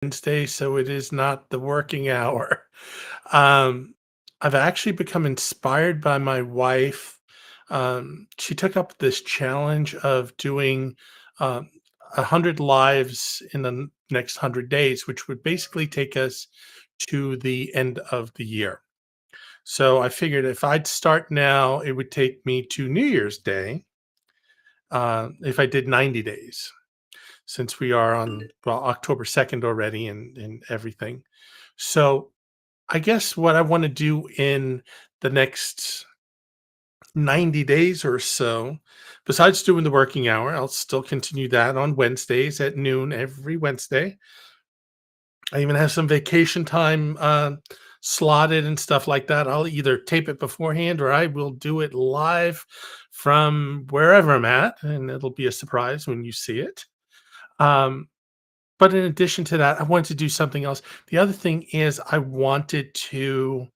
Wednesday, so it is not the working hour. Um, I've actually become inspired by my wife. She took up this challenge of doing um, 100 lives in the next 100 days, which would basically take us to the end of the year. So I figured if I'd start now, it would take me to New Year's Day if I did 90 days, since we are on October 2nd already and everything. So I guess what I want to do in the next 90 days or so, besides doing the working hour, I'll still continue that on Wednesdays at noon every Wednesday. I even have some vacation time slotted and stuff like that. I'll either tape it beforehand or I will do it live from wherever I'm at, and it'll be a surprise when you see it. Um, but in addition to that, I wanted to do something else. The other thing is I wanted to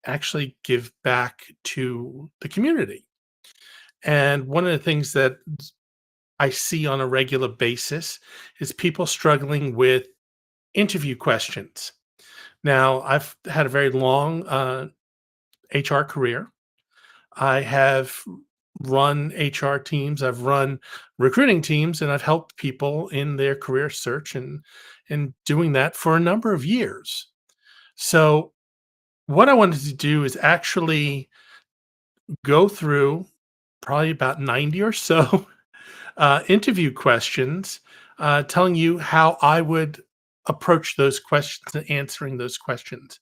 actually give back to the community. And one of the things that I see on a regular basis is people struggling with interview questions. Now, I've had a very long HR career. I have run HR teams, I've run recruiting teams, and I've helped people in their career search and doing that for a number of years. So, what I wanted to do is actually go through probably about 90 or so interview questions, telling you how I would approach those questions and answering those questions.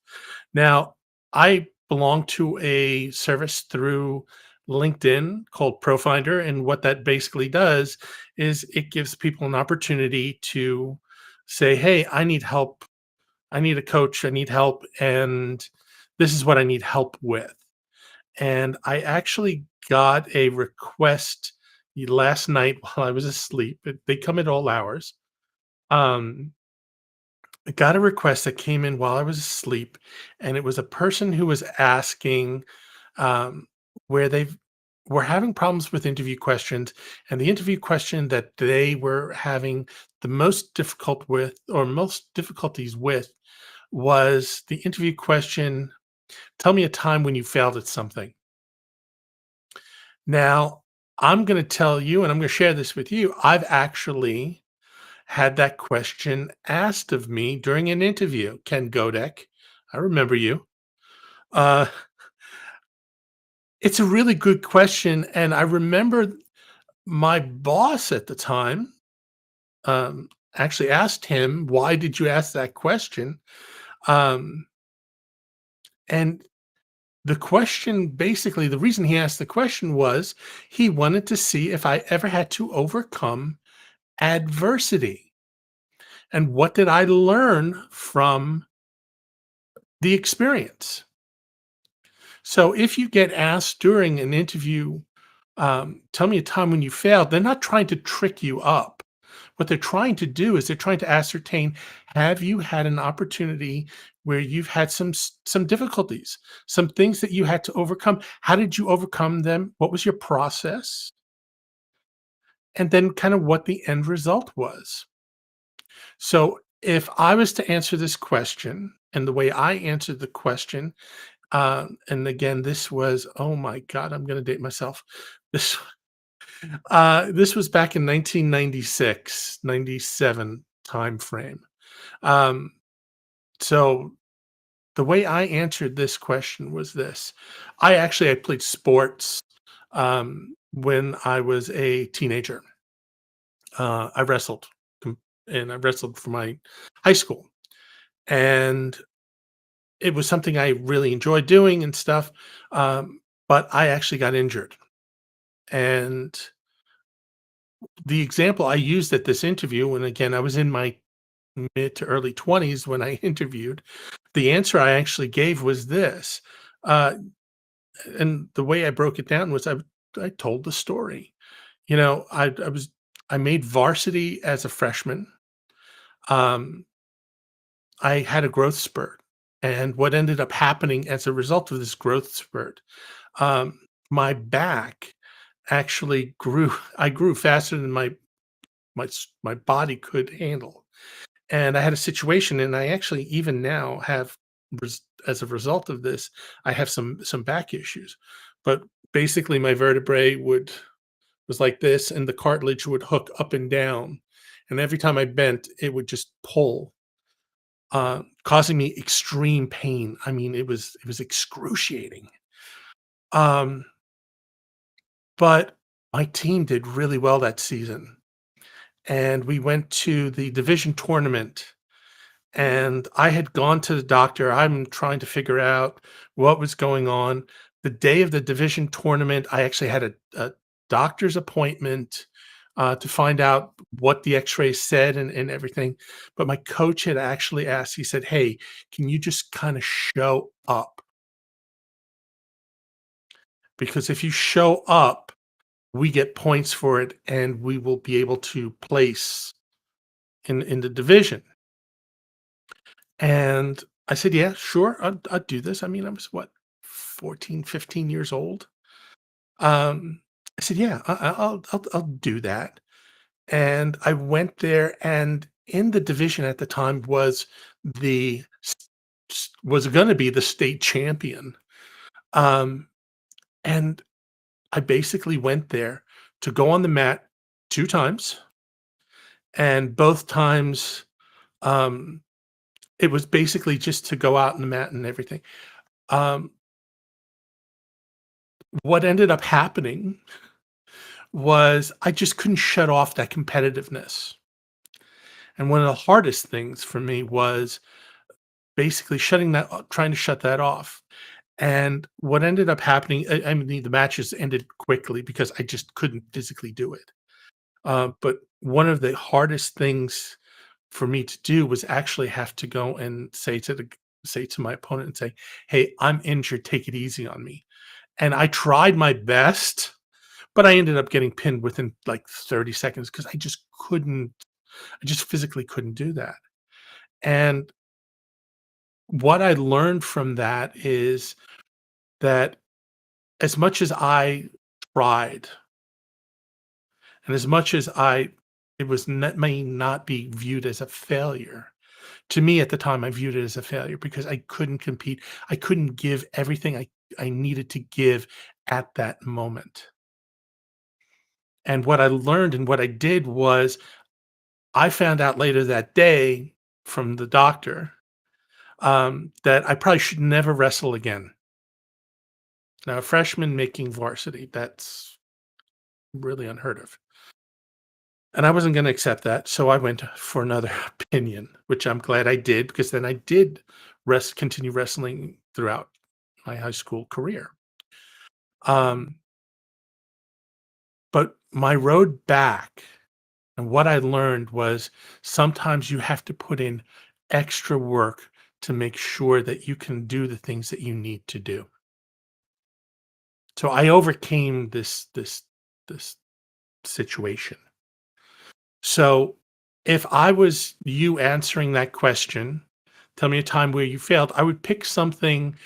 Now, I belong to a service through LinkedIn called ProFinder, and what that basically does is it gives people an opportunity to say, "Hey, I need help. I need a coach. I need help, and this is what I need help with." And I actually got a request last night while I was asleep. They come at all hours. Um, I got a request that came in while I was asleep, and it was a person who was asking um, where they were having problems with interview questions, and the interview question that they were having the most difficult with, or most difficulties with, was the interview question. Tell me a time when you failed at something. Now, I'm going to tell you, and I'm going to share this with you. I've actually had that question asked of me during an interview. Ken Godek, I remember you. Uh, it's a really good question, and I remember my boss at the time actually asked him, "Why did you ask that question?" Um, and the question, basically, the reason he asked the question was he wanted to see if I ever had to overcome adversity. And what did I learn from the experience? So if you get asked during an interview, tell me a time when you failed, they're not trying to trick you up. What they're trying to do is they're trying to ascertain, have you had an opportunity where you've had some difficulties, some things that you had to overcome? How did you overcome them? What was your process? And then kind of what the end result was. So if I was to answer this question, and the way I answered the question, and again, this was, oh my God, I'm going to date myself. This this was back in 1996, 97 time frame. Um, so the way I answered this question was this: I played sports when I was a teenager. I wrestled, and I wrestled for my high school, and it was something I really enjoyed doing and stuff. But I actually got injured, and the example I used at this interview, and again, I was in my mid to early 20s when I interviewed, the answer I actually gave was this. Uh, and the way I broke it down was I told the story. You know, I made varsity as a freshman. Um, I had a growth spurt. And what ended up happening as a result of this growth spurt, um, my back actually grew. I grew faster than my body could handle. And I had a situation, and I actually even now have, as a result of this, I have some back issues. But basically, my vertebrae would was like this, and the cartilage would hook up and down, and every time I bent, it would just pull, causing me extreme pain. I mean, it was excruciating. Um, but my team did really well that season, and we went to the division tournament. And I had gone to the doctor. I'm trying to figure out what was going on. The day of the division tournament, I actually had a doctor's appointment to find out what the x-rays said and everything. But my coach had actually asked, he said, "Hey, can you just kind of show up? Because if you show up, we get points for it and we will be able to place in the division." And I said, "Yeah, sure. I'd do this." I mean, I was what, 14, 15 years old? I said, "Yeah, I'll do that." And I went there, and in the division at the time was the was gonna be the state champion. Um, and I basically went there to go on the mat 2 times, and both times, um, it was basically just to go out on the mat and everything. Um, what ended up happening was I just couldn't shut off that competitiveness. And one of the hardest things for me was basically shutting that trying to shut that off. And what ended up happening, I mean, the matches ended quickly because I just couldn't physically do it. But one of the hardest things for me to do was actually have to go and say to my opponent and say, "Hey, I'm injured. Take it easy on me." And I tried my best, but I ended up getting pinned within like 30 seconds because I just physically couldn't do that. And what I learned from that is that as much as I tried and as much as it was not, may not be viewed as a failure. To me at the time, I viewed it as a failure because I couldn't compete. I couldn't give everything I needed to give at that moment. And what I learned and what I did was I found out later that day from the doctor, that I probably should never wrestle again. Now, a freshman making varsity, that's really unheard of. And I wasn't going to accept that. So I went for another opinion, which I'm glad I did because then I did continue wrestling throughout my high school career. Um, but my road back and what I learned was sometimes you have to put in extra work to make sure that you can do the things that you need to do. So I overcame this situation. So if I was you answering that question, tell me a time where you failed, I would pick something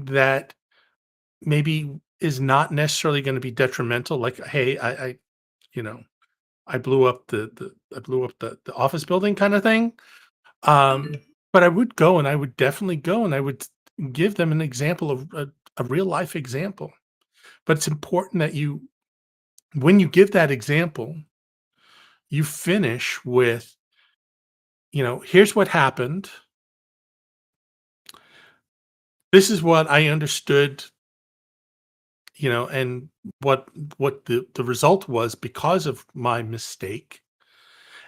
that maybe is not necessarily going to be detrimental. Like, hey, you know, I blew up the office building kind of thing. But I would go and I would definitely go and I would give them an example of a real life example. But it's important that when you give that example, you finish with, here's what happened. This is what I understood, and what the result was because of my mistake.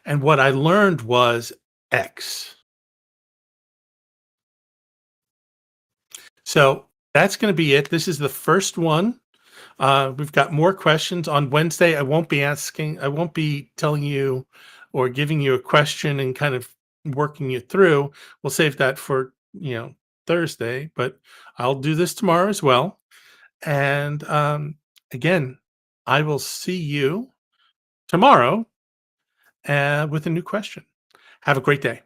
And what I learned was X. So that's going to be it. This is the first one. We've got more questions on Wednesday. I won't be telling you or giving you a question and kind of working you through. We'll save that for, Thursday, but I'll do this tomorrow as well. And again, I will see you tomorrow with a new question. Have a great day.